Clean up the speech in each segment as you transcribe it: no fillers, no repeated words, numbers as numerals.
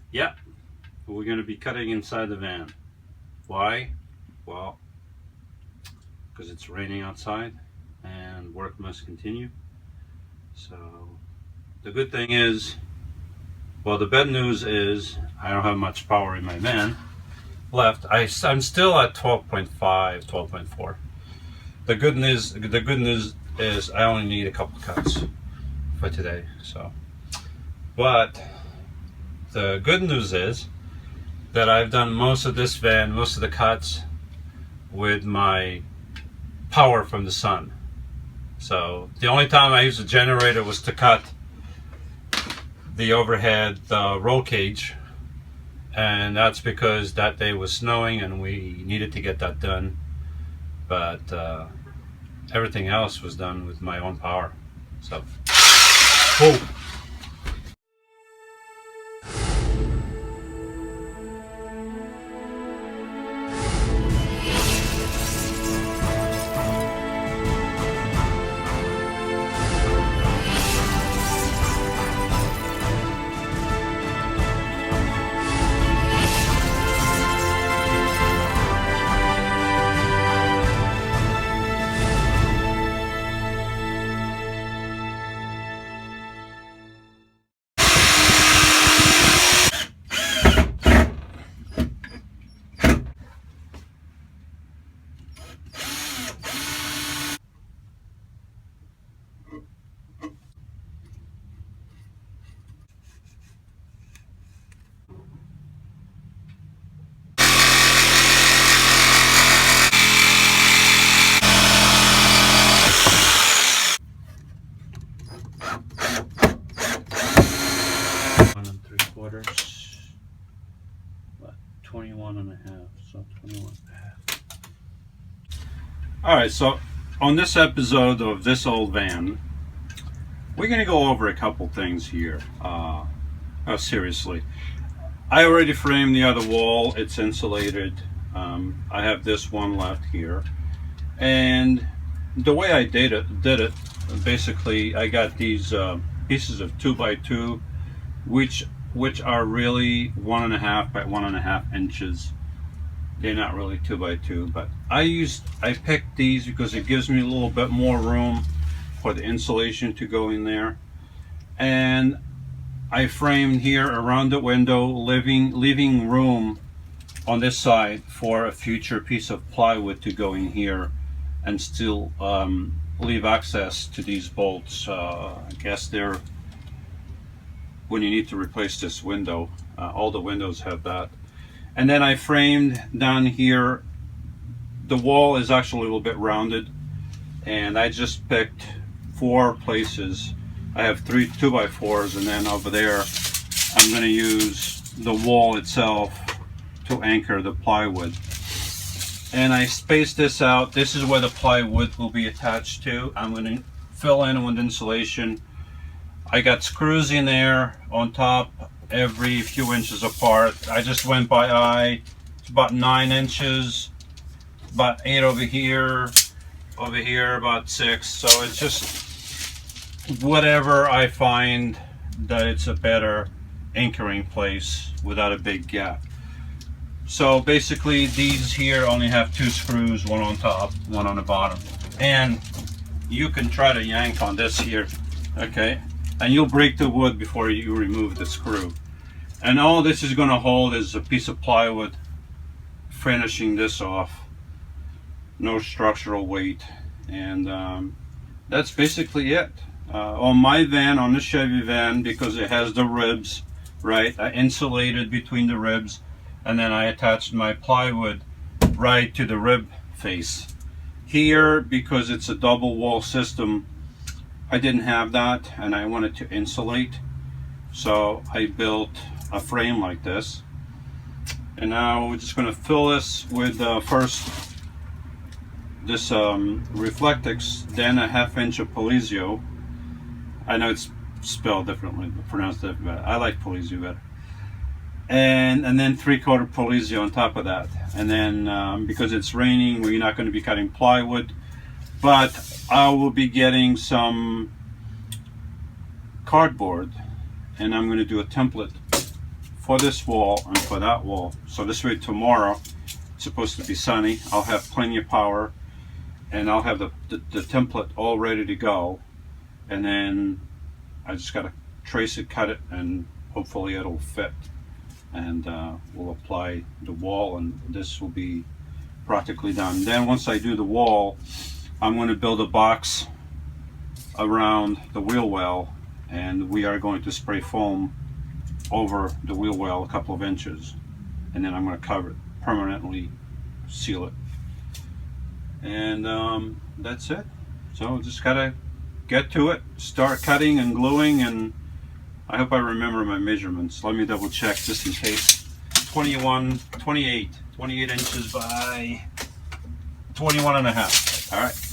Yeah, we're going to be cutting inside the van. Why? Well, because it's raining outside and work must continue. So the good thing is, well, the bad news is I don't have much power in my van left. I'm still at 12.5, 12.4. The good news is I only need a couple cuts for today. So, but the good news is that I've done most of this van, most of the cuts with my power from the sun. So the only time I used a generator was to cut the overhead roll cage, and that's because that day was snowing and we needed to get that done. But everything else was done with my own power. So, oh. One and three quarters, about 21 and a half, so 21 and a half. All right, so on this episode of This Old Van, we're going to go over a couple things here. Seriously, I already framed the other wall. It's insulated. I have this one left here, and the way I did it, basically, I got these pieces of 2x2, which are really 1.5 by 1.5 inches. They're not really 2x2, but I picked these because it gives me a little bit more room for the insulation to go in there. And I framed here around the window, leaving room on this side for a future piece of plywood to go in here and still leave access to these bolts. I guess they're when you need to replace this window. All the windows have that. And then I framed down here. The wall is actually a little bit rounded, and I just picked 4 places. I have 3 2x4s, and then over there I'm going to use the wall itself to anchor the plywood. And I spaced this out. This is where the plywood will be attached to. I'm going to fill in with insulation. I got screws in there on top every few inches apart. I just went by eye. It's about 9 inches, about 8 over here about 6. So it's just whatever I find that it's a better anchoring place without a big gap. So basically these here only have 2 screws, one on top, one on the bottom. And you can try to yank on this here, okay? And you'll break the wood before you remove the screw. And all this is going to hold is a piece of plywood finishing this off. No structural weight. And that's basically it. On my van, on the Chevy van, because it has the ribs, right, I insulated between the ribs, and then I attached my plywood right to the rib face. Here, because it's a double wall system, I didn't have that, and I wanted to insulate, so I built a frame like this. And now we're just going to fill this with first this Reflectix, then a 1/2 inch of Polizio. I know it's spelled differently, but pronounced differently. I like Polizio better. And then 3/4 Polizio on top of that. And then because it's raining, we're not going to be cutting plywood, but I will be getting some cardboard, and I'm going to do a template for this wall and for that wall. So this way tomorrow, it's supposed to be sunny, I'll have plenty of power, and I'll have the template all ready to go. And then I just got to trace it, cut it, and hopefully it'll fit. And we'll apply the wall, and this will be practically done. Then once I do the wall, I'm going to build a box around the wheel well, and we are going to spray foam over the wheel well a couple of inches, and then I'm going to cover it permanently, seal it, and that's it. So just gotta get to it, start cutting and gluing, and I hope I remember my measurements. Let me double check just in case. 28 inches by 21 and a half. All right.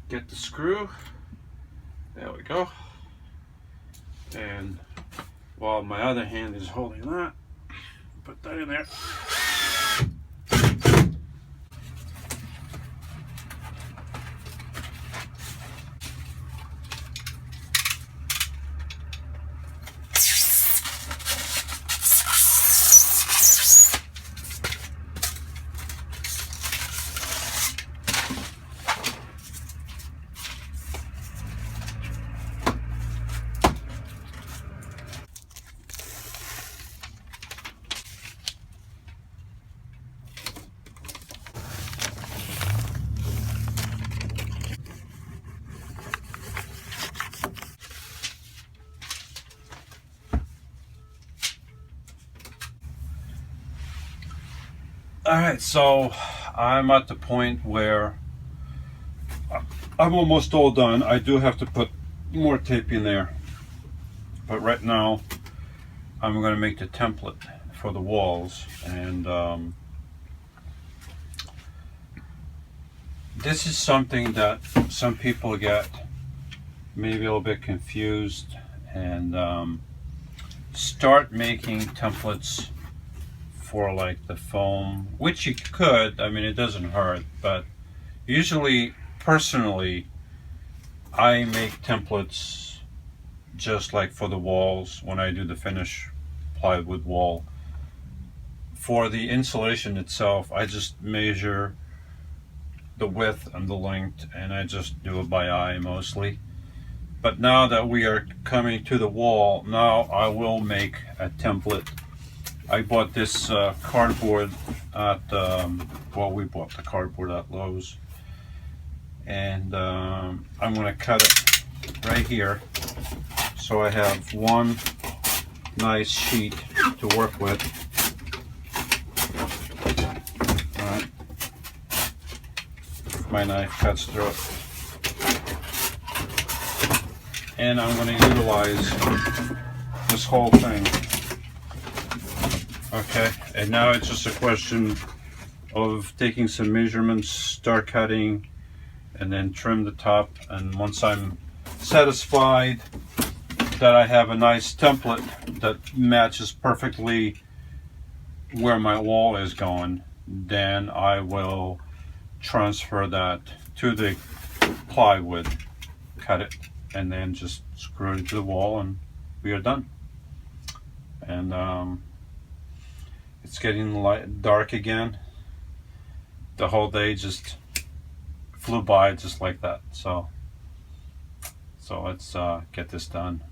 Get the screw, there we go, and while my other hand is holding that, put that in there. Alright, so I'm at the point where I'm almost all done. I do have to put more tape in there, but right now I'm going to make the template for the walls, and this is something that some people get maybe a little bit confused, and start making templates for like the foam, which you could, I mean, it doesn't hurt, but usually, personally, I make templates just like for the walls when I do the finish plywood wall. For the insulation itself, I just measure the width and the length, and I just do it by eye mostly. But now that we are coming to the wall, now I will make a template. I bought this cardboard at, well, we bought the cardboard at Lowe's, and I'm going to cut it right here so I have one nice sheet to work with. All right, my knife cuts through it. and I'm going to utilize this whole thing. Okay, and now it's just a question of taking some measurements, start cutting, and then trim the top. And once I'm satisfied that I have a nice template that matches perfectly where my wall is going, then I will transfer that to the plywood, cut it, and then just screw it into the wall, and we are done. And it's getting dark again. The whole day just flew by just like that. So let's get this done.